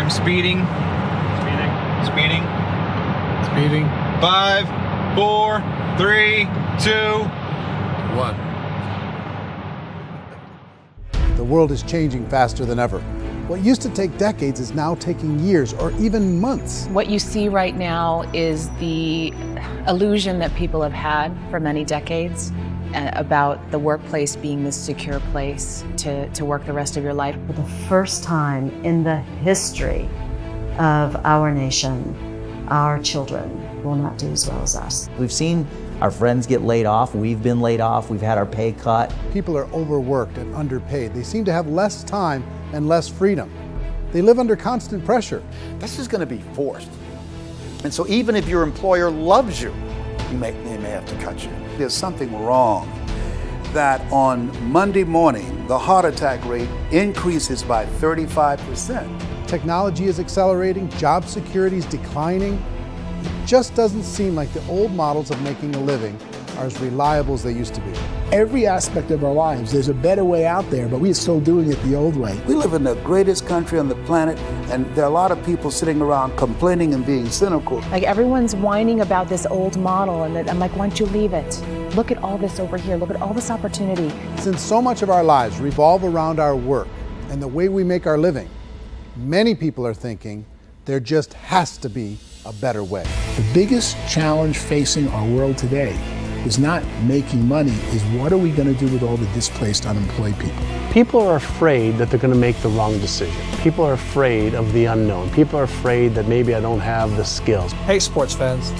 I'm speeding. Speeding. 5, 4, 3, 2, 1. The world is changing faster than ever. What used to take decades is now taking years or even months. What you see right now is the illusion that people have had for many decades about the workplace being this secure place to work the rest of your life. For the first time in the history of our nation, our children will not do as well as us. We've seen our friends get laid off. We've been laid off. We've had our pay cut. People are overworked and underpaid. They seem to have less time and less freedom. They live under constant pressure. This is going to be forced. And so even if your employer loves you, they may have to cut you. There's something wrong that on Monday morning, the heart attack rate increases by 35%. Technology is accelerating, job security is declining. It just doesn't seem like the old models of making a living are as reliable as they used to be. Every aspect of our lives, there's a better way out there, but we're still doing it the old way. We live in the greatest country on the planet, and there are a lot of people sitting around complaining and being cynical. Like everyone's whining about this old model, and I'm like, why don't you leave it? Look at all this over here. Look at all this opportunity. Since so much of our lives revolve around our work and the way we make our living, many people are thinking there just has to be a better way. The biggest challenge facing our world today is not making money, is what are we going to do with all the displaced, unemployed people? People are afraid that they're going to make the wrong decision. People are afraid of the unknown. People are afraid that maybe I don't have the skills. Hey, sports fans.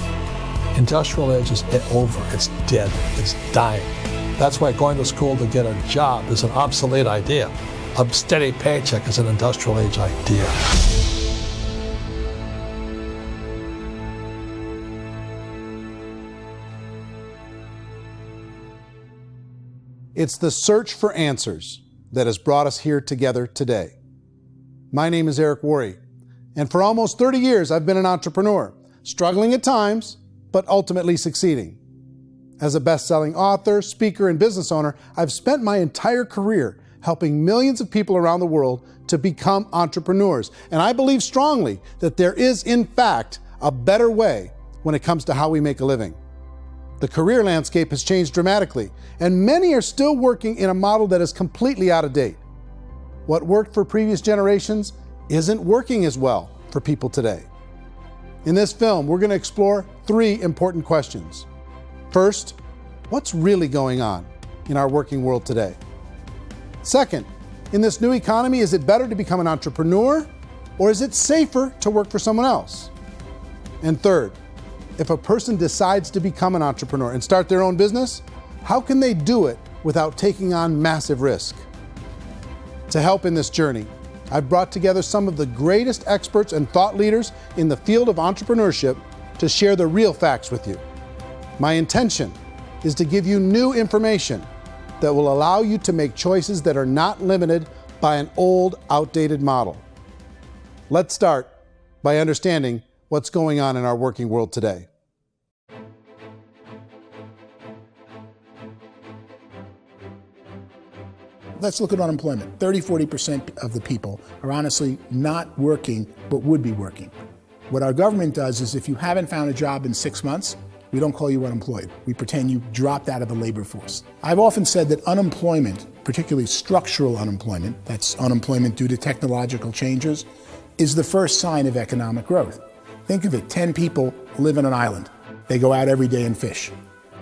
Industrial age is over. It's dead. It's dying. That's why going to school to get a job is an obsolete idea. A steady paycheck is an industrial age idea. It's the search for answers that has brought us here together today. My name is Eric Worre, and for almost 30 years I've been an entrepreneur, struggling at times, but ultimately succeeding. As a best-selling author, speaker, and business owner, I've spent my entire career helping millions of people around the world to become entrepreneurs. And I believe strongly that there is, in fact, a better way when it comes to how we make a living. The career landscape has changed dramatically, and many are still working in a model that is completely out of date. What worked for previous generations isn't working as well for people today. In this film, we're going to explore 3 important questions. First, what's really going on in our working world today? Second, in this new economy, is it better to become an entrepreneur, or is it safer to work for someone else? And third, if a person decides to become an entrepreneur and start their own business, how can they do it without taking on massive risk? To help in this journey, I've brought together some of the greatest experts and thought leaders in the field of entrepreneurship to share the real facts with you. My intention is to give you new information that will allow you to make choices that are not limited by an old, outdated model. Let's start by understanding what's going on in our working world today. Let's look at unemployment. 30-40% of the people are honestly not working, but would be working. What our government does is if you haven't found a job in 6 months, we don't call you unemployed. We pretend you dropped out of the labor force. I've often said that unemployment, particularly structural unemployment, that's unemployment due to technological changes, is the first sign of economic growth. Think of it, 10 people live on an island. They go out every day and fish.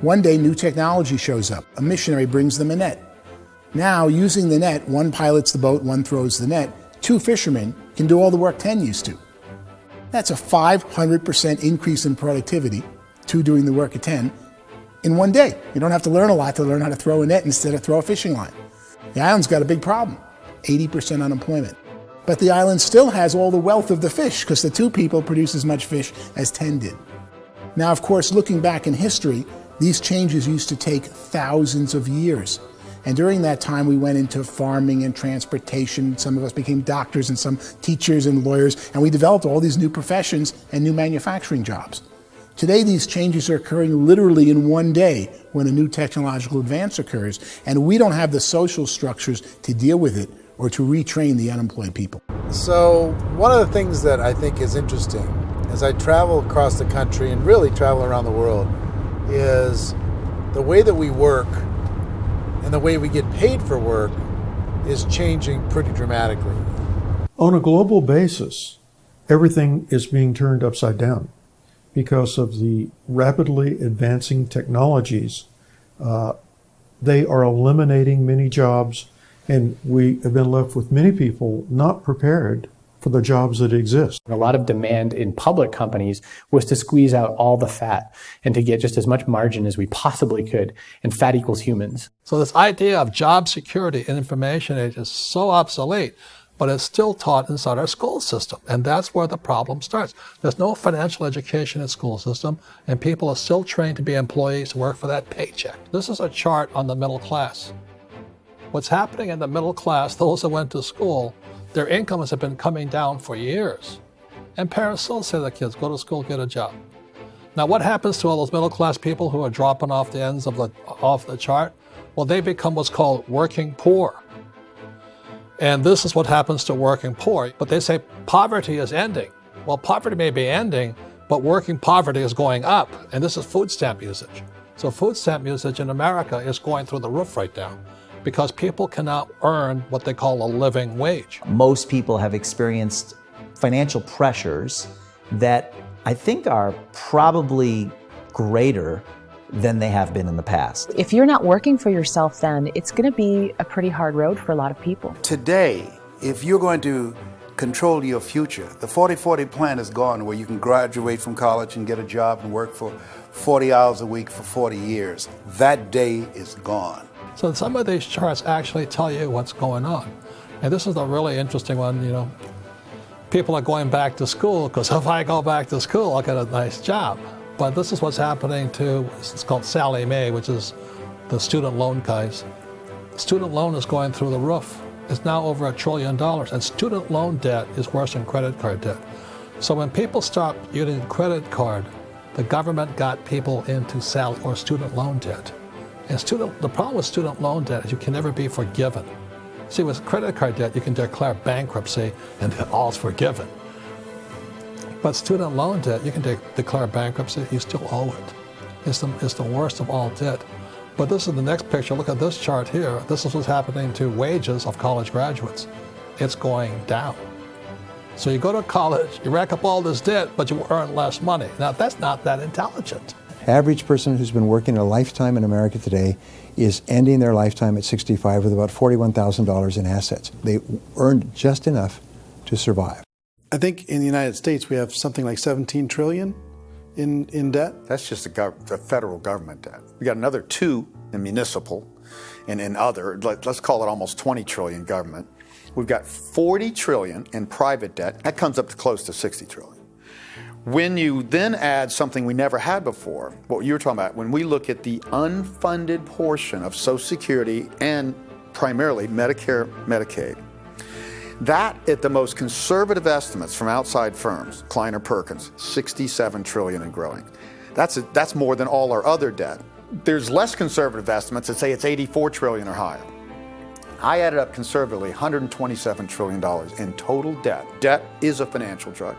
One day, new technology shows up. A missionary brings them a net. Now, using the net, one pilots the boat, one throws the net. 2 fishermen can do all the work 10 used to. That's a 500% increase in productivity, 2 doing the work of 10, in one day. You don't have to learn a lot to learn how to throw a net instead of throw a fishing line. The island's got a big problem, 80% unemployment. But the island still has all the wealth of the fish because the 2 people produce as much fish as 10 did. Now, of course, looking back in history, these changes used to take thousands of years. And during that time, we went into farming and transportation. Some of us became doctors and some teachers and lawyers, and we developed all these new professions and new manufacturing jobs. Today, these changes are occurring literally in one day when a new technological advance occurs, and we don't have the social structures to deal with it or to retrain the unemployed people. So one of the things that I think is interesting as I travel across the country and really travel around the world is the way that we work and the way we get paid for work is changing pretty dramatically. On a global basis, everything is being turned upside down because of the rapidly advancing technologies. They are eliminating many jobs, and we have been left with many people not prepared for the jobs that exist. A lot of demand in public companies was to squeeze out all the fat and to get just as much margin as we possibly could, and fat equals humans. So this idea of job security in information age is so obsolete, but it's still taught inside our school system. And that's where the problem starts. There's no financial education in the school system, and people are still trained to be employees to work for that paycheck. This is a chart on the middle class. What's happening in the middle class, those that went to school, their incomes have been coming down for years. And parents still say to their kids, go to school, get a job. Now what happens to all those middle class people who are dropping off the ends of the chart? Well, they become what's called working poor. And this is what happens to working poor. But they say poverty is ending. Well, poverty may be ending, but working poverty is going up. And this is food stamp usage. So food stamp usage in America is going through the roof right now because people cannot earn what they call a living wage. Most people have experienced financial pressures that I think are probably greater than they have been in the past. If you're not working for yourself, then it's going to be a pretty hard road for a lot of people. Today, if you're going to control your future, the 40-40 plan is gone, where you can graduate from college and get a job and work for 40 hours a week for 40 years. That day is gone. So some of these charts actually tell you what's going on. And this is a really interesting one, you know. People are going back to school because if I go back to school, I'll get a nice job. But this is what's happening to, it's called Sallie Mae, which is the student loan guys. Student loan is going through the roof. It's now over $1 trillion, and student loan debt is worse than credit card debt. So when people stopped using credit card, the government got people into student loan debt. And the problem with student loan debt is you can never be forgiven. See, with credit card debt, you can declare bankruptcy and all's forgiven. But student loan debt, you can declare bankruptcy, you still owe it. It's the worst of all debt. But this is the next picture. Look at this chart here. This is what's happening to wages of college graduates. It's going down. So you go to college, you rack up all this debt, but you earn less money. Now, that's not that intelligent. Average person who's been working a lifetime in America today is ending their lifetime at 65 with about $41,000 in assets. They earned just enough to survive. I think in the United States we have something like 17 trillion in debt. That's just the federal government debt. We got another 2 in municipal and in other, let's call it almost 20 trillion government. We've got 40 trillion in private debt. That comes up to close to 60 trillion. When you then add something we never had before, what you were talking about, when we look at the unfunded portion of Social Security and primarily Medicare, Medicaid, that, at the most conservative estimates from outside firms, Kleiner Perkins, 67 trillion and growing. That's more than all our other debt. There's less conservative estimates that say it's 84 trillion or higher. I added up conservatively $127 trillion in total debt. Debt is a financial drug.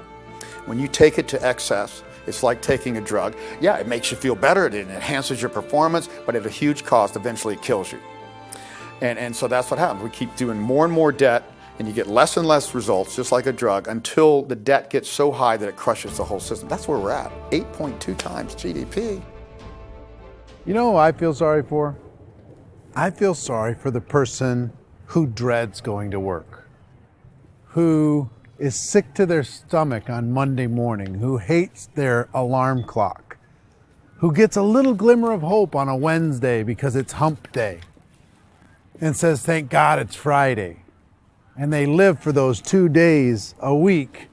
When you take it to excess, it's like taking a drug. Yeah, it makes you feel better, it enhances your performance, but at a huge cost, eventually it kills you. And so that's what happens. We keep doing more and more debt, and you get less and less results, just like a drug, until the debt gets so high that it crushes the whole system. That's where we're at, 8.2 times GDP. You know who I feel sorry for? I feel sorry for the person who dreads going to work, who is sick to their stomach on Monday morning, who hates their alarm clock, who gets a little glimmer of hope on a Wednesday because it's hump day and says, thank God it's Friday. And they live for those 2 days a week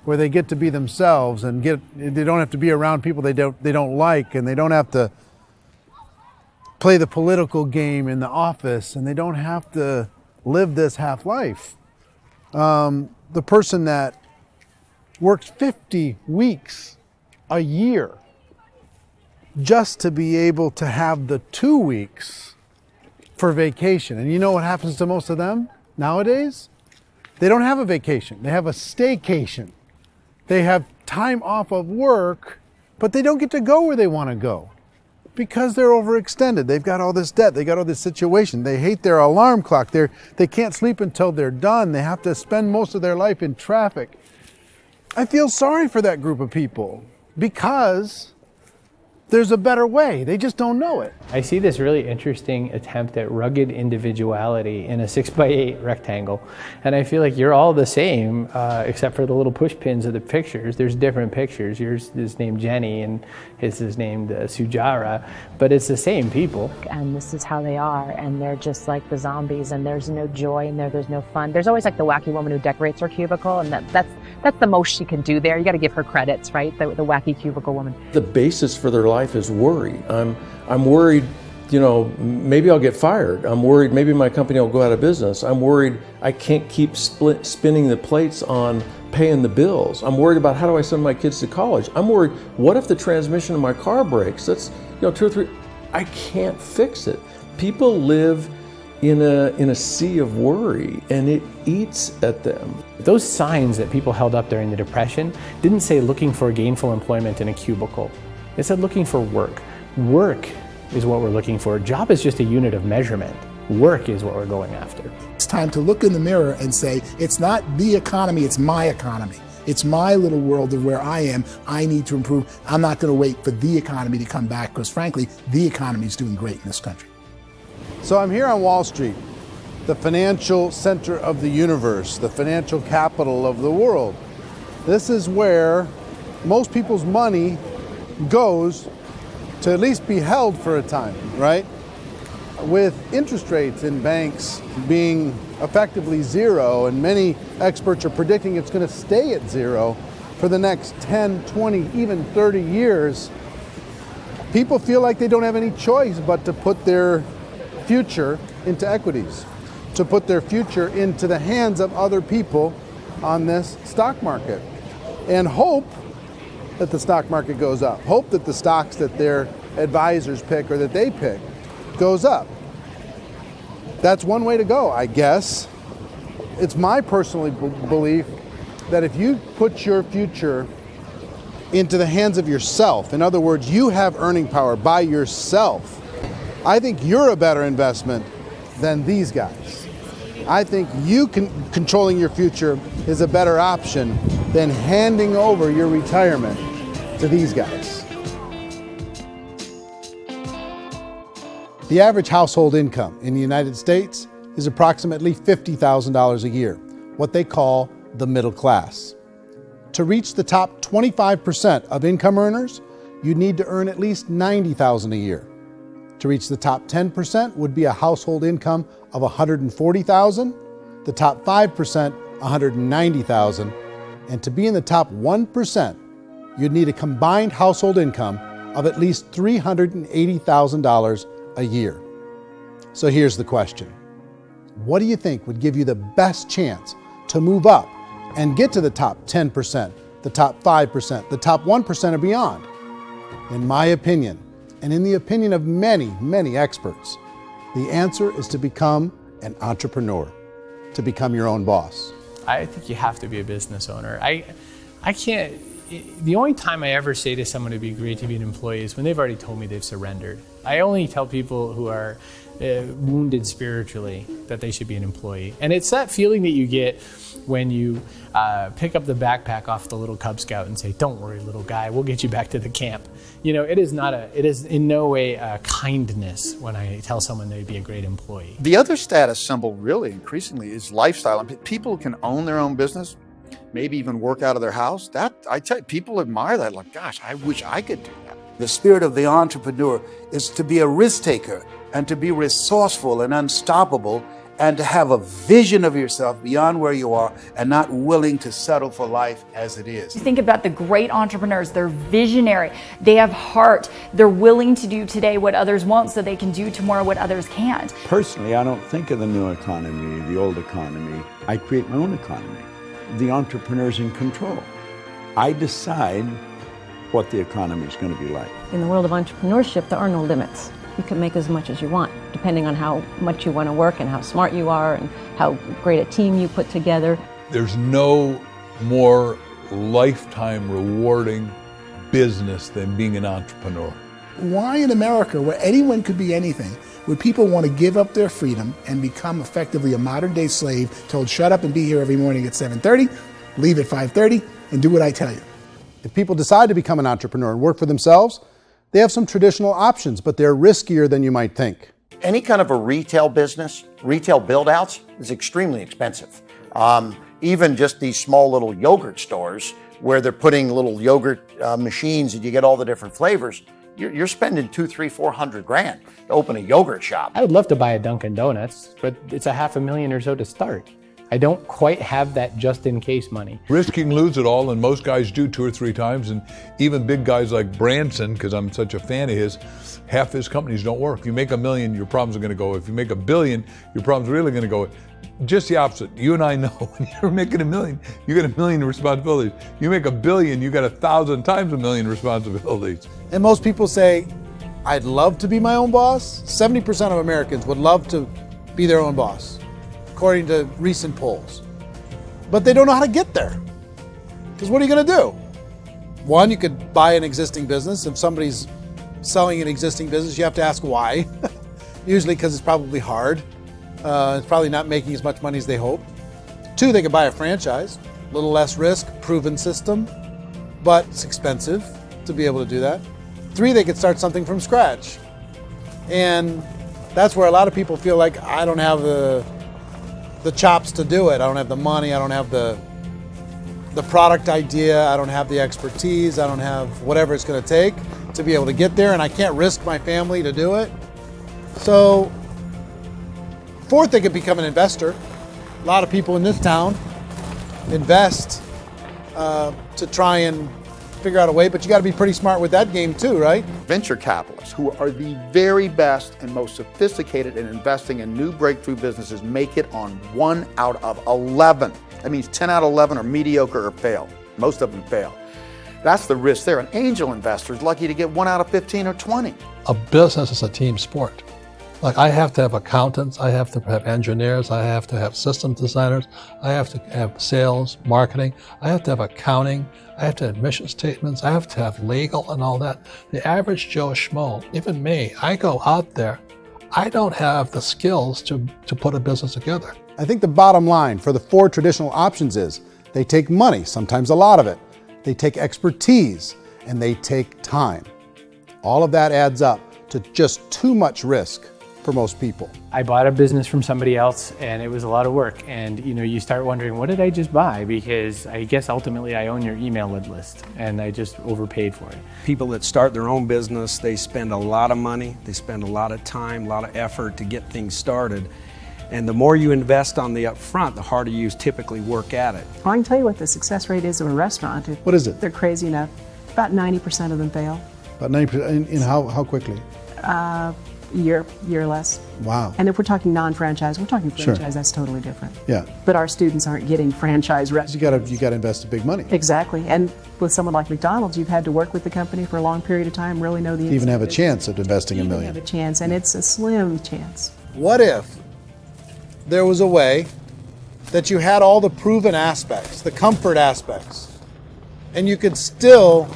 where they get to be themselves and they don't have to be around people they don't like, and they don't have to play the political game in the office, and they don't have to live this half life. The person that works 50 weeks a year just to be able to have the 2 weeks for vacation. And you know what happens to most of them nowadays? They don't have a vacation. They have a staycation. They have time off of work, but they don't get to go where they want to go because they're overextended. They've got all this debt. They got all this situation. They hate their alarm clock. They can't sleep until they're done. They have to spend most of their life in traffic. I feel sorry for that group of people because there's a better way. They just don't know it. I see this really interesting attempt at rugged individuality in a 6x8 rectangle. And I feel like you're all the same, except for the little push pins of the pictures. There's different pictures. Yours is named Jenny and his is named Sujara, but it's the same people. And this is how they are, and they're just like the zombies, and there's no joy in there, there's no fun. There's always like the wacky woman who decorates her cubicle, and that's the most she can do there. You got to give her credits, right? The wacky cubicle woman. The basis for their life is worry. I'm worried, maybe I'll get fired. I'm worried maybe my company will go out of business. I'm worried I can't keep spinning the plates on paying the bills. I'm worried about how do I send my kids to college. I'm worried, what if the transmission of my car breaks? That's 2 or 3, I can't fix it. People live in a sea of worry, and it eats at them. Those signs that people held up during the Depression didn't say looking for gainful employment in a cubicle. It said looking for work. Work is what we're looking for. Job is just a unit of measurement. Work is what we're going after. It's time to look in the mirror and say, it's not the economy, it's my economy. It's my little world of where I am. I need to improve. I'm not going to wait for the economy to come back because, frankly, the economy is doing great in this country. So I'm here on Wall Street, the financial center of the universe, the financial capital of the world. This is where most people's money goes to at least be held for a time, right? With interest rates in banks being effectively zero, and many experts are predicting it's going to stay at zero for the next 10, 20, even 30 years, people feel like they don't have any choice but to put their future into equities, to put their future into the hands of other people on this stock market, and hope that the stock market goes up, hope that the stocks that their advisors pick or that they pick goes up. That's one way to go, I guess. It's my personal belief that if you put your future into the hands of yourself, in other words, you have earning power by yourself, I think you're a better investment than these guys. I think controlling your future is a better option than handing over your retirement to these guys. The average household income in the United States is approximately $50,000 a year, what they call the middle class. To reach the top 25% of income earners, you'd need to earn at least $90,000 a year. To reach the top 10% would be a household income of $140,000, the top 5%, $190,000, and to be in the top 1%, you'd need a combined household income of at least $380,000 a year. So here's the question. What do you think would give you the best chance to move up and get to the top 10%, the top 5%, the top 1% or beyond? In my opinion, and in the opinion of many, many experts, the answer is to become an entrepreneur, to become your own boss. I think you have to be a business owner. I can't, the only time I ever say to someone it'd be great to be an employee is when they've already told me they've surrendered. I only tell people who are wounded spiritually that they should be an employee. And it's that feeling that you get when you pick up the backpack off the little Cub Scout and say, "Don't worry, little guy, we'll get you back to the camp." It is in no way a kindness when I tell someone they'd be a great employee. The other status symbol really increasingly is lifestyle. I mean, people can own their own business, maybe even work out of their house. That, I tell you, people admire that. Like, gosh, I wish I could do that. The spirit of the entrepreneur is to be a risk taker and to be resourceful and unstoppable and to have a vision of yourself beyond where you are and not willing to settle for life as it is. Think about the great entrepreneurs. They're visionary. They have heart. They're willing to do today what others won't so they can do tomorrow what others can't. Personally, I don't think of the new economy, the old economy. I create my own economy. The entrepreneur's in control. I decide what the economy is going to be like. In the world of entrepreneurship, there are no limits. you can make as much as you want, depending on how much you want to work and how smart you are and how great a team you put together. There's no more lifetime rewarding business than being an entrepreneur. Why in America, where anyone could be anything, would people want to give up their freedom and become effectively a modern-day slave, told shut up and be here every morning at 7:30, leave at 5:30, and do what I tell you? If people decide to become an entrepreneur and work for themselves, they have some traditional options, but they're riskier than you might think. Any kind of a retail business, retail build-outs, is extremely expensive. Even just these small little yogurt stores where they're putting little yogurt machines and you get all the different flavors, you're spending $200,000, $300,000, $400,000 to open a yogurt shop. I would love to buy a Dunkin' Donuts, but it's $500,000 or so to start. I don't quite have that just in case money. Risk you can lose it all, and most guys do 2 or 3 times, and even big guys like Branson, because I'm such a fan of his, half his companies don't work. If you make $1 million, your problems are going to go. If you make $1 billion, your problem's really going to go. Just the opposite. You and I know when you're making $1 million, you get $1 million responsibilities. You make $1 billion, you got 1,000 times $1 million responsibilities. And most people say, I'd love to be my own boss. 70% of Americans would love to be their own boss, according to recent polls. But they don't know how to get there. Because what are you going to do? One, you could buy an existing business. If somebody's selling an existing business, you have to ask why. Usually because it's probably hard. It's probably not making as much money as they hope. 2, they could buy a franchise. A little less risk, proven system, but it's expensive to be able to do that. 3, they could start something from scratch. And that's where a lot of people feel like, I don't have the chops to do it. I don't have the money. I don't have the product idea. I don't have the expertise. I don't have whatever it's going to take to be able to get there, and I can't risk my family to do it. So 4th, they could become an investor. A lot of people in this town invest to try and figure out a way, but you got to be pretty smart with that game too, right? Venture capitalists, who are the very best and most sophisticated in investing in new breakthrough businesses, make it on 1 out of 11. That means 10 out of 11 are mediocre or fail. Most of them fail. That's the risk there. An angel investor is lucky to get 1 out of 15 or 20. A business is a team sport. Like, I have to have accountants, I have to have engineers, I have to have systems designers, I have to have sales, marketing, I have to have accounting, I have to have mission statements, I have to have legal and all that. The average Joe Schmo, even me, I go out there, I don't have the skills to put a business together. I think the bottom line for the 4 traditional options is they take money, sometimes a lot of it. They take expertise, and they take time. All of that adds up to just too much risk for most people. I bought a business from somebody else and it was a lot of work. And you start wondering, what did I just buy? Because I guess ultimately I own your email list and I just overpaid for it. People that start their own business, they spend a lot of money, they spend a lot of time, a lot of effort to get things started. And the more you invest on the upfront, the harder you typically work at it. I can tell you what the success rate is of a restaurant. What is it? They're crazy enough. About 90% of them fail. About 90%, in how quickly? Year less. Wow. And if we're talking non-franchise, we're talking franchise, Sure. That's totally different. Yeah. But our students aren't getting franchise restaurants. You got to invest big money. Exactly. And with someone like McDonald's, you've had to work with the company for a long period of time, really know the Even have a inside chance at investing $1 million. have a chance, and it's a slim chance. What if there was a way that you had all the proven aspects, the comfort aspects, and you could still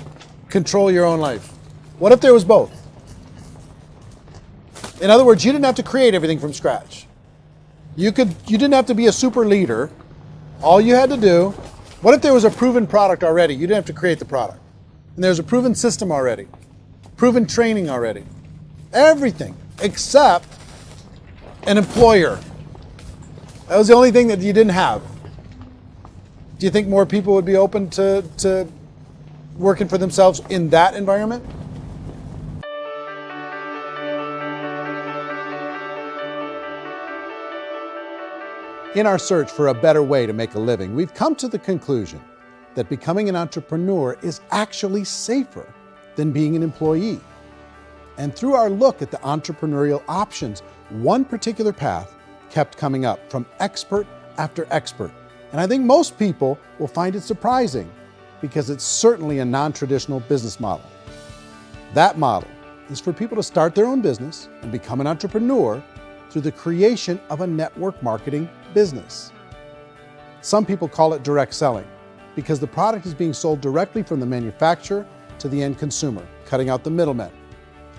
control your own life? What if there was both? In other words, you didn't have to create everything from scratch. You didn't have to be a super leader. All you had to do, what if there was a proven product already? You didn't have to create the product. And there's a proven system already, proven training already. Everything except an employer. That was the only thing that you didn't have. Do you think more people would be open to working for themselves in that environment? In our search for a better way to make a living, we've come to the conclusion that becoming an entrepreneur is actually safer than being an employee. And through our look at the entrepreneurial options, one particular path kept coming up from expert after expert. And I think most people will find it surprising because it's certainly a non-traditional business model. That model is for people to start their own business and become an entrepreneur through the creation of a network marketing business. Some people call it direct selling because the product is being sold directly from the manufacturer to the end consumer, cutting out the middlemen.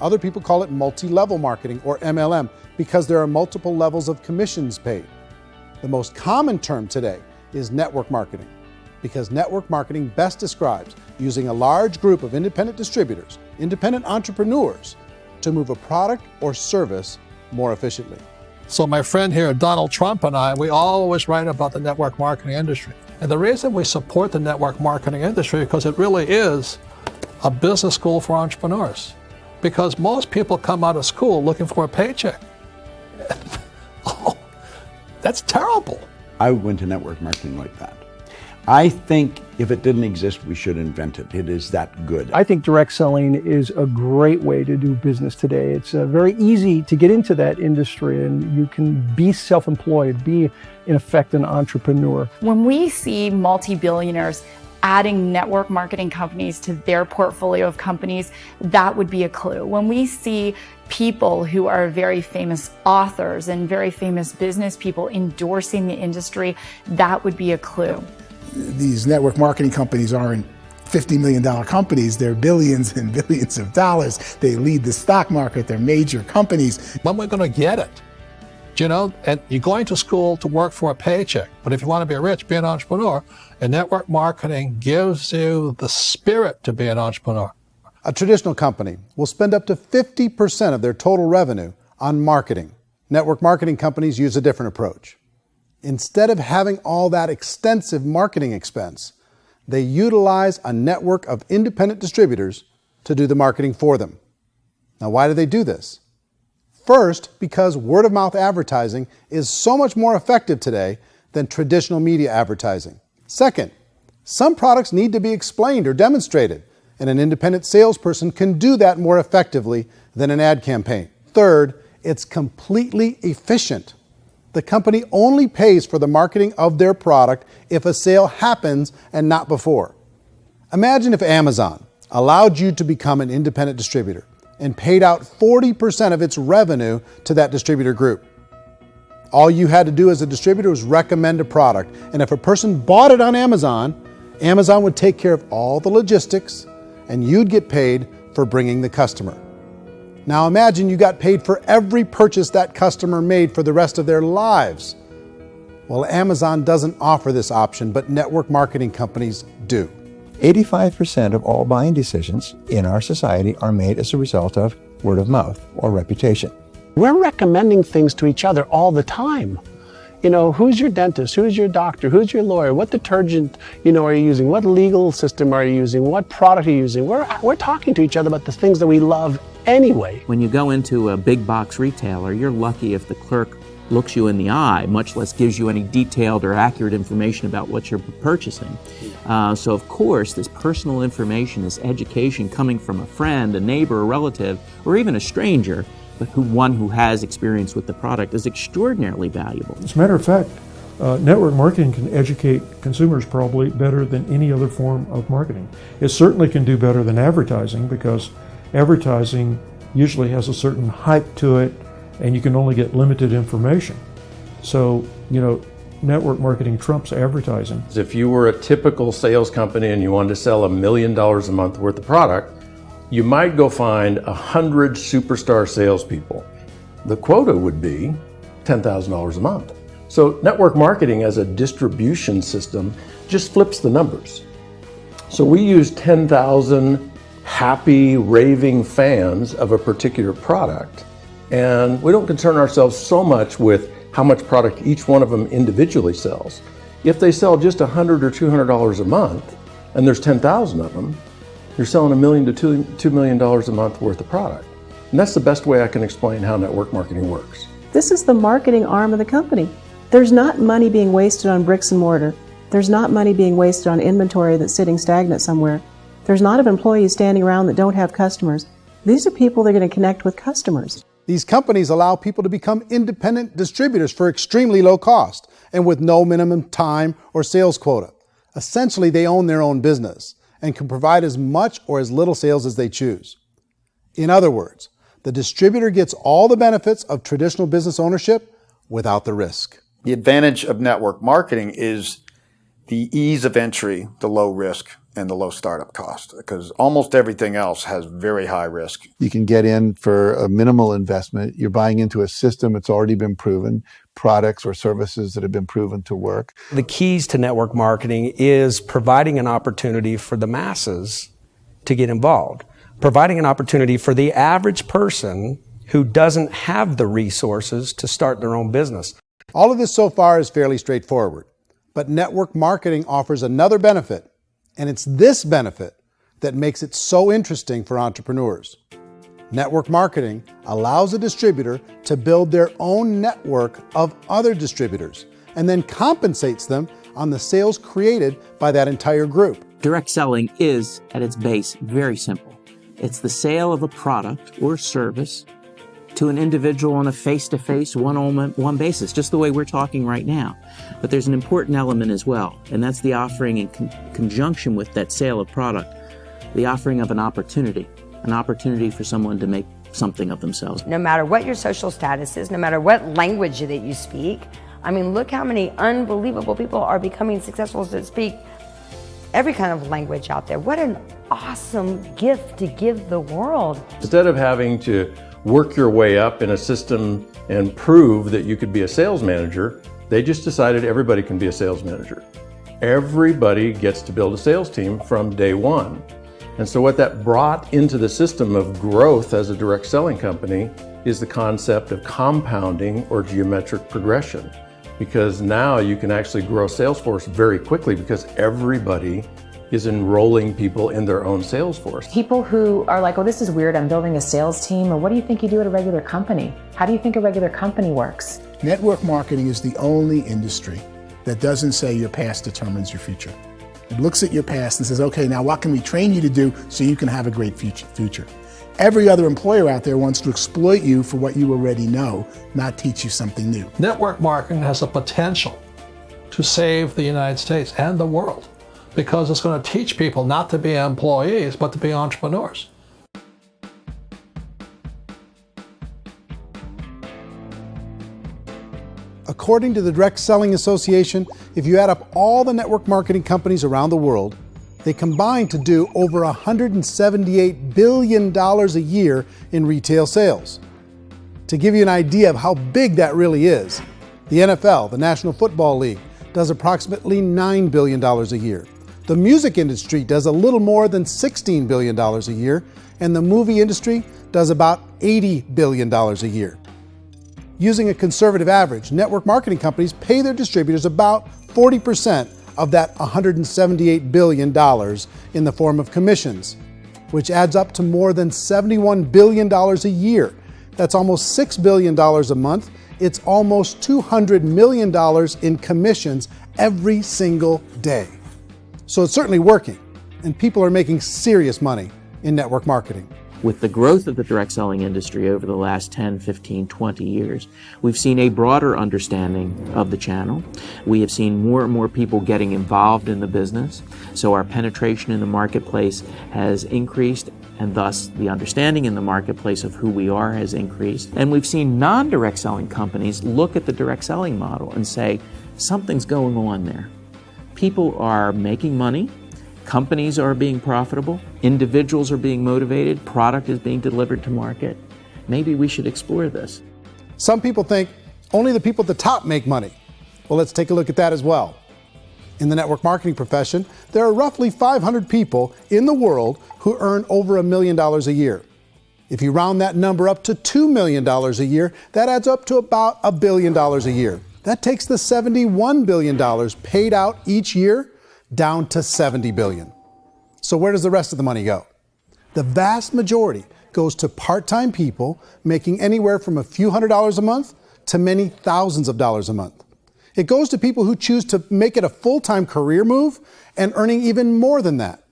Other people call it multi-level marketing, or MLM, because there are multiple levels of commissions paid. The most common term today is network marketing, because network marketing best describes using a large group of independent distributors, independent entrepreneurs, to move a product or service more efficiently. So my friend here, Donald Trump, and I, we always write about the network marketing industry. And the reason we support the network marketing industry is because it really is a business school for entrepreneurs. Because most people come out of school looking for a paycheck. Oh, that's terrible. I went to network marketing like that. I think if it didn't exist, we should invent it. It is that good. I think direct selling is a great way to do business today. It's very easy to get into that industry, and you can be self-employed, be in effect an entrepreneur. When we see multi-billionaires adding network marketing companies to their portfolio of companies, that would be a clue. When we see people who are very famous authors and very famous business people endorsing the industry, that would be a clue. These network marketing companies aren't $50 million companies. They're billions and billions of dollars. They lead the stock market. They're major companies. When we're going to get it? You know, and you're going to school to work for a paycheck. But if you want to be rich, be an entrepreneur. And network marketing gives you the spirit to be an entrepreneur. A traditional company will spend up to 50% of their total revenue on marketing. Network marketing companies use a different approach. Instead of having all that extensive marketing expense, they utilize a network of independent distributors to do the marketing for them. Now, why do they do this? First, because word-of-mouth advertising is so much more effective today than traditional media advertising. Second, some products need to be explained or demonstrated, and an independent salesperson can do that more effectively than an ad campaign. Third, it's completely efficient. The company only pays for the marketing of their product if a sale happens and not before. Imagine if Amazon allowed you to become an independent distributor and paid out 40% of its revenue to that distributor group. All you had to do as a distributor was recommend a product, and if a person bought it on Amazon, Amazon would take care of all the logistics, and you'd get paid for bringing the customer. Now imagine you got paid for every purchase that customer made for the rest of their lives. Well, Amazon doesn't offer this option, but network marketing companies do. 85% of all buying decisions in our society are made as a result of word of mouth or reputation. We're recommending things to each other all the time. You know, who's your dentist? Who's your doctor? Who's your lawyer? What detergent, are you using? What legal system are you using? What product are you using? We're talking to each other about the things that we love anyway. When you go into a big box retailer, you're lucky if the clerk looks you in the eye, much less gives you any detailed or accurate information about what you're purchasing. So of course, this personal information, this education coming from a friend, a neighbor, a relative, or even a stranger, but one who has experience with the product is extraordinarily valuable. As a matter of fact, network marketing can educate consumers probably better than any other form of marketing. It certainly can do better than advertising, because advertising usually has a certain hype to it, and you can only get limited information. So, network marketing trumps advertising. If you were a typical sales company and you wanted to sell $1 million a month worth of product, you might go find 100 superstar salespeople. The quota would be $10,000 a month. So network marketing as a distribution system just flips the numbers. So we use 10,000 happy, raving fans of a particular product, and we don't concern ourselves so much with how much product each one of them individually sells. If they sell just $100 or $200 a month, and there's 10,000 of them, you're selling $1 million to $2 million a month worth of product. And that's the best way I can explain how network marketing works. This is the marketing arm of the company. There's not money being wasted on bricks and mortar. There's not money being wasted on inventory that's sitting stagnant somewhere. There's not of employees standing around that don't have customers. These are people that are going to connect with customers. These companies allow people to become independent distributors for extremely low cost and with no minimum time or sales quota. Essentially, they own their own business and can provide as much or as little sales as they choose. In other words, the distributor gets all the benefits of traditional business ownership without the risk. The advantage of network marketing is the ease of entry, the low risk, and the low startup cost, because almost everything else has very high risk. You can get in for a minimal investment. You're buying into a system that's already been proven, products or services that have been proven to work. The keys to network marketing is providing an opportunity for the masses to get involved, providing an opportunity for the average person who doesn't have the resources to start their own business. All of this so far is fairly straightforward, but network marketing offers another benefit, and it's this benefit that makes it so interesting for entrepreneurs. Network marketing allows a distributor to build their own network of other distributors and then compensates them on the sales created by that entire group. Direct selling is, at its base, very simple. It's the sale of a product or service to an individual on a face-to-face, one-on-one basis, just the way we're talking right now. But there's an important element as well, and that's the offering in conjunction with that sale of product, the offering of an opportunity for someone to make something of themselves. No matter what your social status is, no matter what language that you speak, I mean, look how many unbelievable people are becoming successful to speak every kind of language out there. What an awesome gift to give the world. Instead of having to work your way up in a system and prove that you could be a sales manager, they just decided everybody can be a sales manager. Everybody gets to build a sales team from day one. And so what that brought into the system of growth as a direct selling company is the concept of compounding or geometric progression. Because now you can actually grow sales force very quickly because everybody is enrolling people in their own sales force. People who are like, oh, this is weird, I'm building a sales team, or what do you think you do at a regular company? How do you think a regular company works? Network marketing is the only industry that doesn't say your past determines your future. It looks at your past and says, okay, now what can we train you to do so you can have a great future? Every other employer out there wants to exploit you for what you already know, not teach you something new. Network marketing has the potential to save the United States and the world because it's going to teach people not to be employees, but to be entrepreneurs. According to the Direct Selling Association, if you add up all the network marketing companies around the world, they combine to do over $178 billion a year in retail sales. To give you an idea of how big that really is, the NFL, the National Football League, does approximately $9 billion a year. The music industry does a little more than $16 billion a year, and the movie industry does about $80 billion a year. Using a conservative average, network marketing companies pay their distributors about 40% of that $178 billion in the form of commissions, which adds up to more than $71 billion a year. That's almost $6 billion a month. It's almost $200 million in commissions every single day. So it's certainly working, and people are making serious money in network marketing. With the growth of the direct selling industry over the last 10, 15, 20 years, we've seen a broader understanding of the channel. We have seen more and more people getting involved in the business, so our penetration in the marketplace has increased, and thus the understanding in the marketplace of who we are has increased. And we've seen non-direct selling companies look at the direct selling model and say, something's going on there. People are making money, companies are being profitable, individuals are being motivated, product is being delivered to market. Maybe we should explore this. Some people think only the people at the top make money. Well, let's take a look at that as well. In the network marketing profession, there are roughly 500 people in the world who earn over $1 million a year. If you round that number up to $2 million a year, that adds up to about $1 billion a year. That takes the $71 billion paid out each year down to $70 billion. So where does the rest of the money go? The vast majority goes to part-time people making anywhere from a few $100s a month to many thousands of dollars a month. It goes to people who choose to make it a full-time career move and earning even more than that.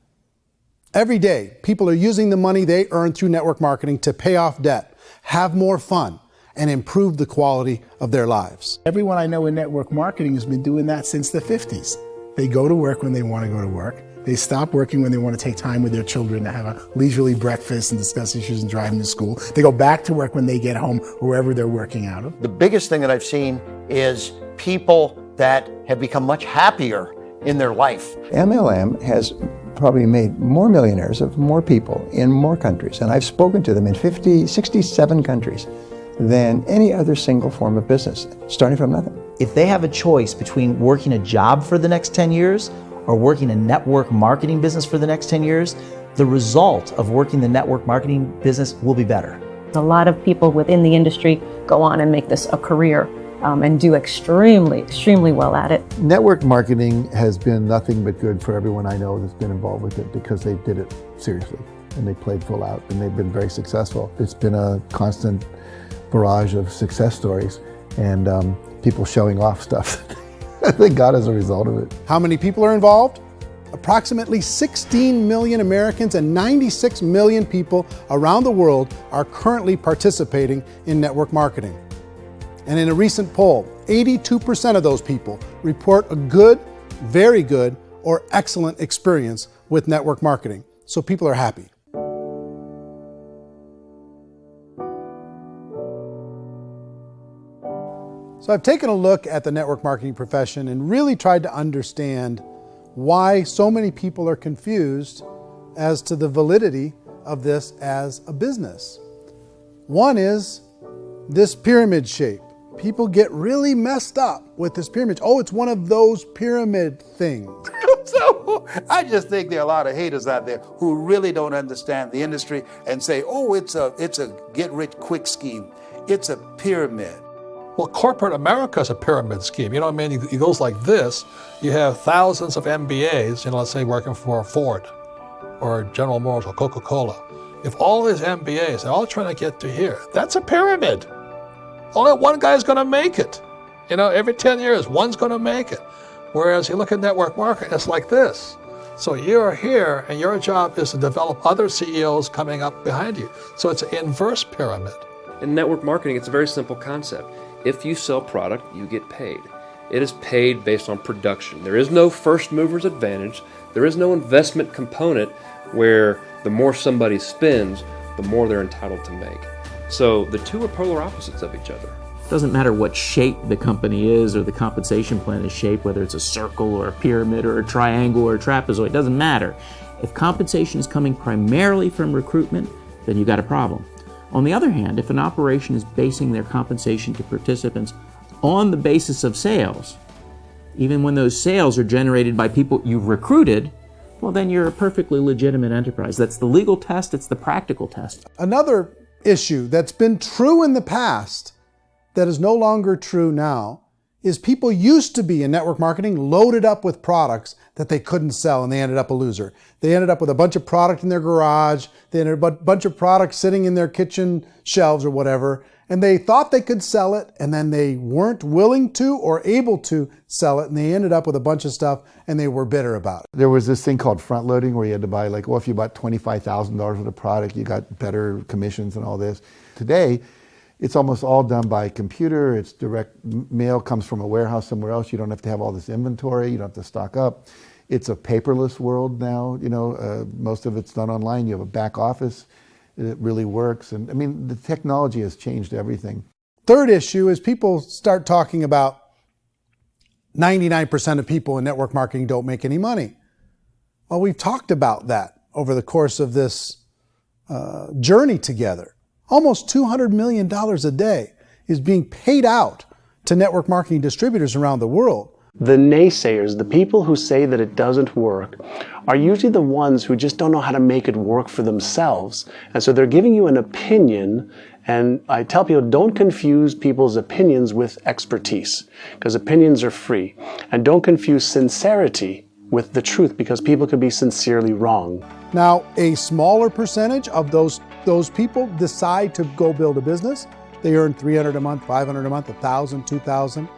Every day, people are using the money they earn through network marketing to pay off debt, have more fun, and improve the quality of their lives. Everyone I know in network marketing has been doing that since the 50s. They go to work when they want to go to work. They stop working when they want to take time with their children to have a leisurely breakfast and discuss issues and drive them to school. They go back to work when they get home, wherever they're working out of. The biggest thing that I've seen is people that have become much happier in their life. MLM has probably made more millionaires of more people in more countries, and I've spoken to them in 67 countries, than any other single form of business, starting from nothing. If they have a choice between working a job for the next 10 years or working a network marketing business for the next 10 years, the result of working the network marketing business will be better. A lot of people within the industry go on and make this a career and do extremely well at it. Network marketing has been nothing but good for everyone I know that's been involved with it because they did it seriously and they played full out and they've been very successful. It's been a constant barrage of success stories and people showing off stuff that they got as a result of it. How many people are involved? Approximately 16 million Americans and 96 million people around the world are currently participating in network marketing. And in a recent poll, 82% of those people report a good, very good, or excellent experience with network marketing. So people are happy. So I've taken a look at the network marketing profession and really tried to understand why so many people are confused as to the validity of this as a business. One is this pyramid shape. People get really messed up with this pyramid. Oh, it's one of those pyramid things. So I just think there are a lot of haters out there who really don't understand the industry and say, oh, it's a get-rich-quick scheme. It's a pyramid. Well, corporate America is a pyramid scheme. You know what I mean? It goes like this. You have thousands of MBAs, let's say working for Ford or General Motors or Coca-Cola. If all these MBAs are all trying to get to here, that's a pyramid. Only one guy's going to make it. Every 10 years, one's going to make it. Whereas you look at network marketing, it's like this. So you're here, and your job is to develop other CEOs coming up behind you. So it's an inverse pyramid. In network marketing, it's a very simple concept. If you sell product, you get paid. It is paid based on production. There is no first mover's advantage. There is no investment component where the more somebody spends, the more they're entitled to make. So the two are polar opposites of each other. It doesn't matter what shape the company is or the compensation plan is shaped, whether it's a circle or a pyramid or a triangle or a trapezoid, it doesn't matter. If compensation is coming primarily from recruitment, then you've got a problem. On the other hand, if an operation is basing their compensation to participants on the basis of sales, even when those sales are generated by people you've recruited, well, then you're a perfectly legitimate enterprise. That's the legal test, it's the practical test. Another issue that's been true in the past that is no longer true now is people used to be in network marketing loaded up with products that they couldn't sell and they ended up a loser. They ended up with a bunch of product in their garage, they ended up with a bunch of products sitting in their kitchen shelves or whatever, and they thought they could sell it and then they weren't willing to or able to sell it and they ended up with a bunch of stuff and they were bitter about it. There was this thing called front loading where you had to buy if you bought $25,000 worth of product, you got better commissions and all this. Today, it's almost all done by computer. It's direct mail comes from a warehouse somewhere else. You don't have to have all this inventory. You don't have to stock up. It's a paperless world now. Most of it's done online. You have a back office. It really works. And the technology has changed everything. Third issue is people start talking about 99% of people in network marketing don't make any money. Well, we've talked about that over the course of this journey together. Almost $200 million a day is being paid out to network marketing distributors around the world. The naysayers, the people who say that it doesn't work, are usually the ones who just don't know how to make it work for themselves. And so they're giving you an opinion, and I tell people, don't confuse people's opinions with expertise, because opinions are free. And don't confuse sincerity with the truth, because people could be sincerely wrong. Now, a smaller percentage of those people decide to go build a business. They earn $300 a month, $500 a month, $1,000, $2,000.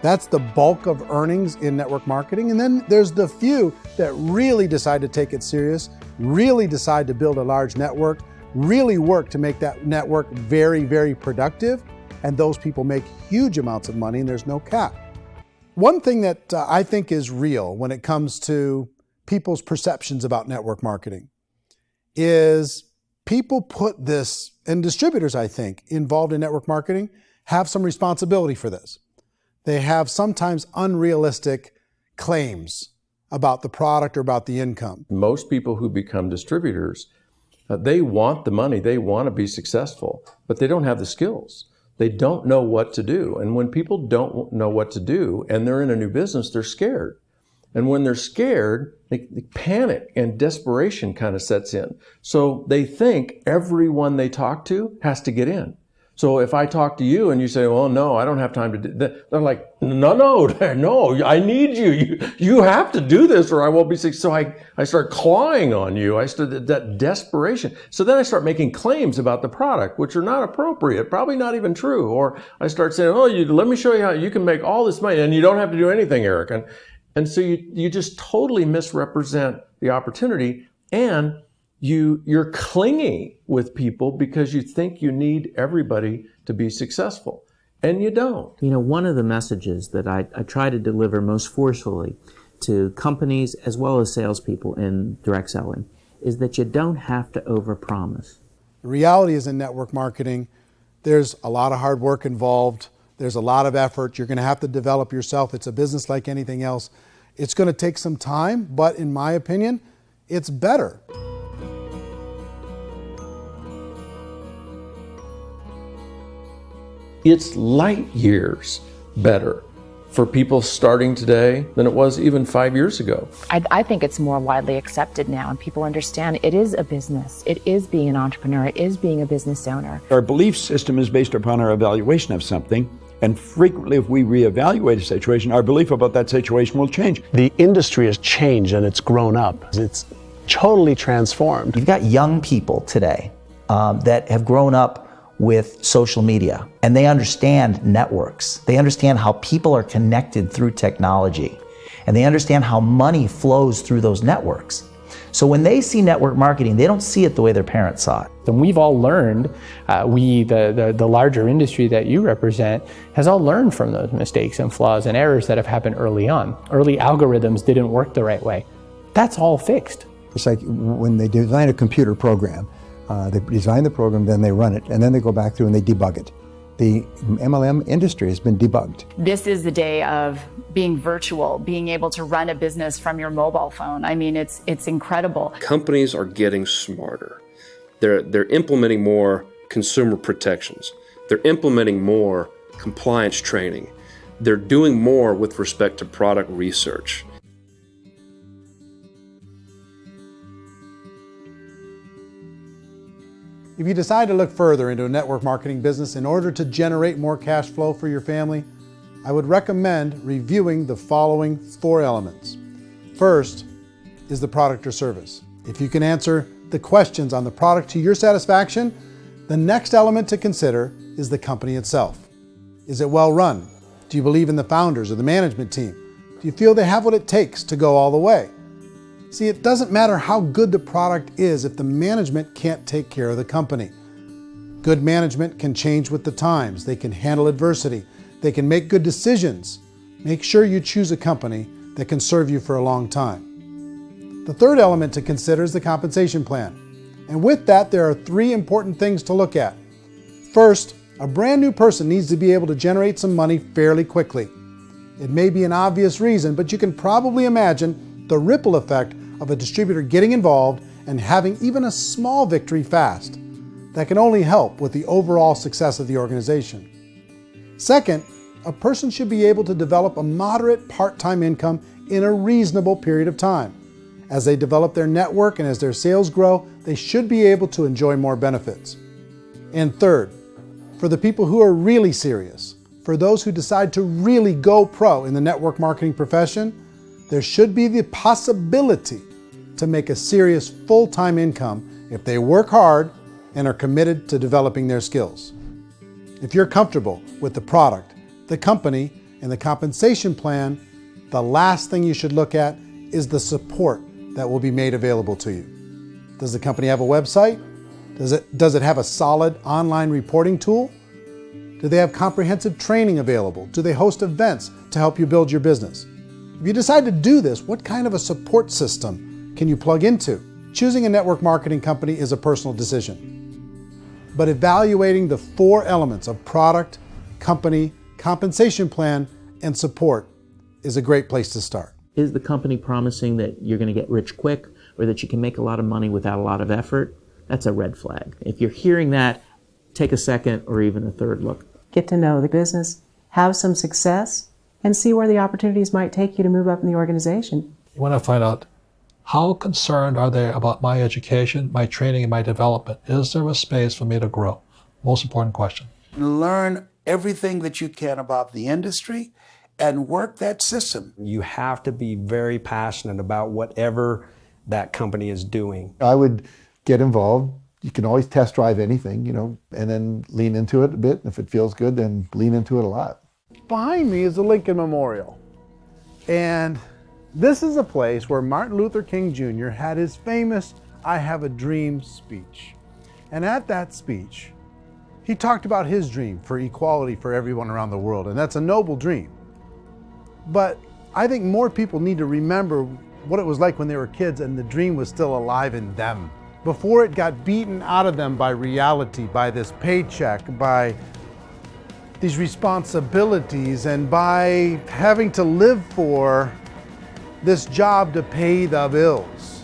That's the bulk of earnings in network marketing. And then there's the few that really decide to take it serious, really decide to build a large network, really work to make that network very, very productive. And those people make huge amounts of money and there's no cap. One thing that I think is real when it comes to people's perceptions about network marketing is people put this, and distributors, I think, involved in network marketing have some responsibility for this. They have sometimes unrealistic claims about the product or about the income. Most people who become distributors, they want the money, they want to be successful, but they don't have the skills. They don't know what to do. And when people don't know what to do and they're in a new business, they're scared. And when they're scared, they panic and desperation kind of sets in. So they think everyone they talk to has to get in. So if I talk to you and you say, well, no, I don't have time to do that, they're like, no, I need you. You have to do this or I won't be successful. So I start clawing on you. I start that desperation. So then I start making claims about the product, which are not appropriate, probably not even true. Or I start saying, let me show you how you can make all this money and you don't have to do anything, Eric. And so you just totally misrepresent the opportunity, and you're clingy with people because you think you need everybody to be successful, and you don't. You know, one of the messages that I try to deliver most forcefully to companies as well as salespeople in direct selling is that you don't have to overpromise. The reality is in network marketing, there's a lot of hard work involved. There's a lot of effort. You're going to have to develop yourself. It's a business like anything else. It's going to take some time, but in my opinion, it's better. It's light years better for people starting today than it was even 5 years ago. I think it's more widely accepted now, and people understand it is a business. It is being an entrepreneur. It is being a business owner. Our belief system is based upon our evaluation of something. And frequently, if we reevaluate a situation, our belief about that situation will change. The industry has changed and it's grown up. It's totally transformed. You've got young people today that have grown up with social media, and they understand networks. They understand how people are connected through technology, and they understand how money flows through those networks. So when they see network marketing, they don't see it the way their parents saw it. And we've all learned, the larger industry that you represent, has all learned from those mistakes and flaws and errors that have happened early on. Early algorithms didn't work the right way. That's all fixed. It's like when they design a computer program, they design the program, then they run it, and then they go back through and they debug it. The MLM industry has been debugged. This is the day of being virtual, being able to run a business from your mobile phone. I mean, it's incredible. Companies are getting smarter. They're implementing more consumer protections. They're implementing more compliance training. They're doing more with respect to product research. If you decide to look further into a network marketing business in order to generate more cash flow for your family, I would recommend reviewing the following 4 elements. First is the product or service. If you can answer the questions on the product to your satisfaction, the next element to consider is the company itself. Is it well run? Do you believe in the founders or the management team? Do you feel they have what it takes to go all the way? See, it doesn't matter how good the product is if the management can't take care of the company. Good management can change with the times. They can handle adversity. They can make good decisions. Make sure you choose a company that can serve you for a long time. The third element to consider is the compensation plan. And with that, there are 3 important things to look at. First, a brand new person needs to be able to generate some money fairly quickly. It may be an obvious reason, but you can probably imagine the ripple effect of a distributor getting involved and having even a small victory fast. That can only help with the overall success of the organization. Second, a person should be able to develop a moderate part-time income in a reasonable period of time. As they develop their network and as their sales grow, they should be able to enjoy more benefits. And third, for the people who are really serious, for those who decide to really go pro in the network marketing profession, there should be the possibility to make a serious full-time income if they work hard and are committed to developing their skills. If you're comfortable with the product, the company, and the compensation plan, the last thing you should look at is the support that will be made available to you. Does the company have a website? Does it have a solid online reporting tool? Do they have comprehensive training available? Do they host events to help you build your business? If you decide to do this, what kind of a support system can you plug into? Choosing a network marketing company is a personal decision. But evaluating the 4 elements of product, company, compensation plan, and support is a great place to start. Is the company promising that you're going to get rich quick or that you can make a lot of money without a lot of effort? That's a red flag. If you're hearing that, take a second or even a third look. Get to know the business, have some success, and see where the opportunities might take you to move up in the organization. You want to find out how concerned are they about my education, my training, and my development? Is there a space for me to grow? Most important question. Learn everything that you can about the industry and work that system. You have to be very passionate about whatever that company is doing. I would get involved. You can always test drive anything, and then lean into it a bit. If it feels good, then lean into it a lot. Behind me is the Lincoln Memorial. And this is a place where Martin Luther King Jr. had his famous I Have a Dream speech. And at that speech, he talked about his dream for equality for everyone around the world. And that's a noble dream. But I think more people need to remember what it was like when they were kids and the dream was still alive in them. Before it got beaten out of them by reality, by this paycheck, by these responsibilities, and by having to live for this job to pay the bills.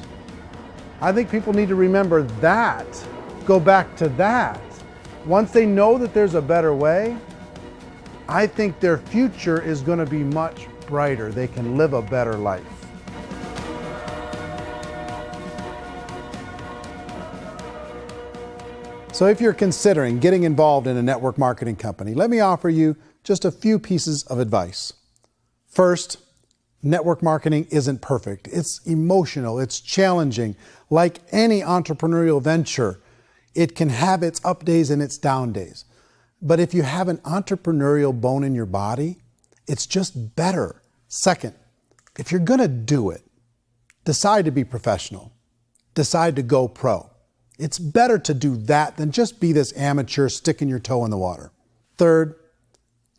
I think people need to remember that, go back to that. Once they know that there's a better way, I think their future is going to be much brighter. They can live a better life. So if you're considering getting involved in a network marketing company, let me offer you just a few pieces of advice. First, network marketing isn't perfect. It's emotional, it's challenging. Like any entrepreneurial venture, it can have its up days and its down days. But if you have an entrepreneurial bone in your body, it's just better. Second, if you're gonna do it, decide to be professional. Decide to go pro. It's better to do that than just be this amateur sticking your toe in the water. Third,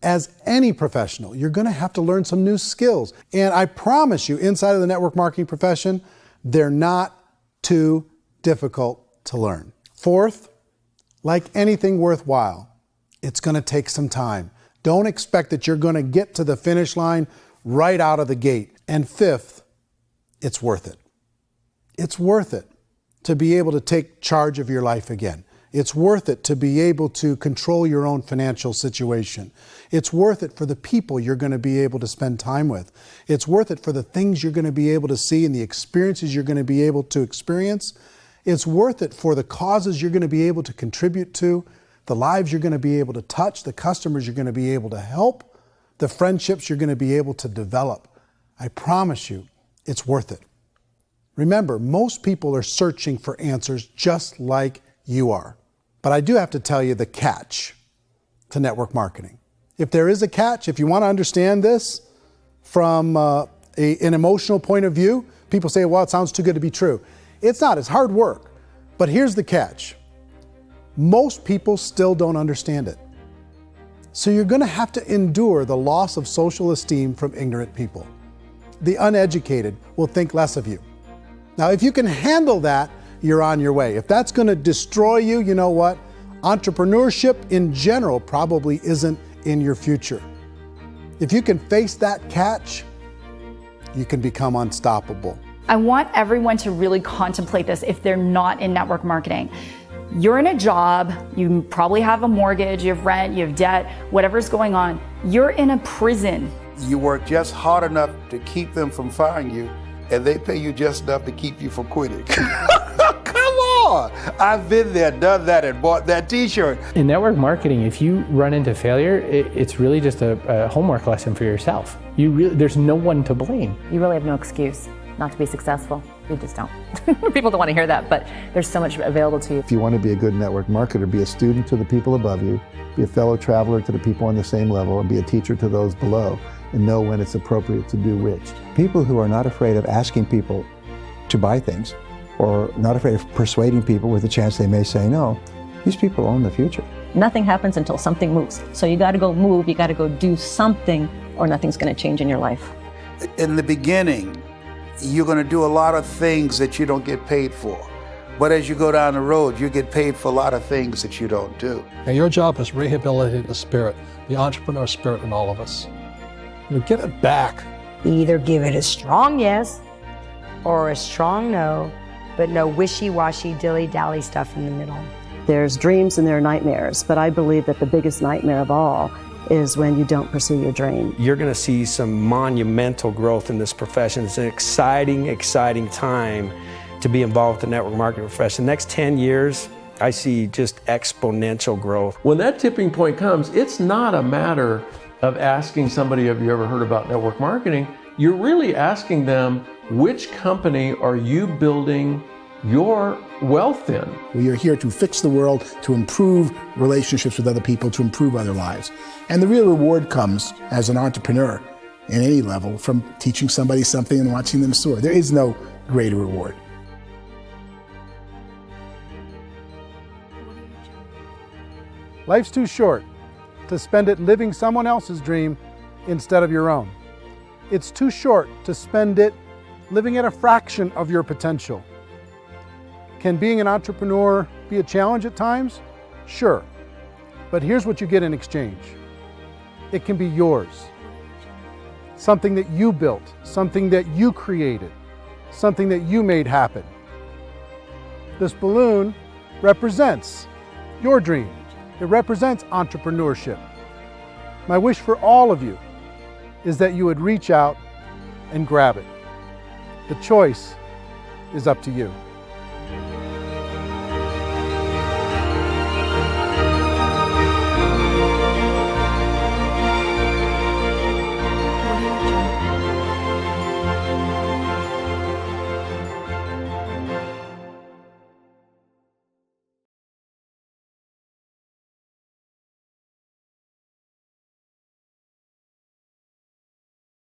as any professional, you're going to have to learn some new skills. And I promise you, inside of the network marketing profession, they're not too difficult to learn. Fourth, like anything worthwhile, it's going to take some time. Don't expect that you're going to get to the finish line right out of the gate. And fifth, it's worth it. It's worth it to be able to take charge of your life again. It's worth it to be able to control your own financial situation. It's worth it for the people you're going to be able to spend time with. It's worth it for the things you're going to be able to see and the experiences you're going to be able to experience. It's worth it for the causes you're going to be able to contribute to, the lives you're going to be able to touch, the customers you're going to be able to help, the friendships you're going to be able to develop. I promise you, it's worth it. Remember, most people are searching for answers just like you are. But I do have to tell you the catch to network marketing. If there is a catch, if you want to understand this from an emotional point of view, people say, well, it sounds too good to be true. It's not, it's hard work. But here's the catch. Most people still don't understand it. So you're going to have to endure the loss of social esteem from ignorant people. The uneducated will think less of you. Now, if you can handle that, you're on your way. If that's going to destroy you, you know what? Entrepreneurship in general probably isn't in your future. If you can face that catch, you can become unstoppable. I want everyone to really contemplate this if they're not in network marketing. You're in a job, you probably have a mortgage, you have rent, you have debt, whatever's going on. You're in a prison. You work just hard enough to keep them from firing you, and they pay you just enough to keep you from quitting. Come on! I've been there, done that, and bought that t-shirt. In network marketing, if you run into failure, it's really just a homework lesson for yourself. There's no one to blame. You really have no excuse not to be successful. You just don't. People don't want to hear that, but there's so much available to you. If you want to be a good network marketer, be a student to the people above you, be a fellow traveler to the people on the same level, and be a teacher to those below, and know when it's appropriate to do which. People who are not afraid of asking people to buy things, or not afraid of persuading people with a chance they may say no, these people own the future. Nothing happens until something moves. So you got to go move, you got to go do something, or nothing's going to change in your life. In the beginning, you're going to do a lot of things that you don't get paid for. But as you go down the road, you get paid for a lot of things that you don't do. And your job is rehabilitate the spirit, the entrepreneur spirit in all of us. You know, get it back. Either give it a strong yes or a strong no, but no wishy-washy, dilly-dally stuff in the middle. There's dreams and there are nightmares, but I believe that the biggest nightmare of all is when you don't pursue your dream. You're going to see some monumental growth in this profession. It's an exciting, exciting time to be involved with the network marketing profession. The next 10 years, I see just exponential growth. When that tipping point comes, it's not a matter of asking somebody, have you ever heard about network marketing? You're really asking them, which company are you building your wealth in? We are here to fix the world, to improve relationships with other people, to improve other lives. And the real reward comes as an entrepreneur in any level from teaching somebody something and watching them soar. There is no greater reward. Life's too short to spend it living someone else's dream instead of your own. It's too short to spend it living at a fraction of your potential. Can being an entrepreneur be a challenge at times? Sure. But here's what you get in exchange. It can be yours. Something that you built, something that you created, something that you made happen. This balloon represents your dream. It represents entrepreneurship. My wish for all of you is that you would reach out and grab it. The choice is up to you.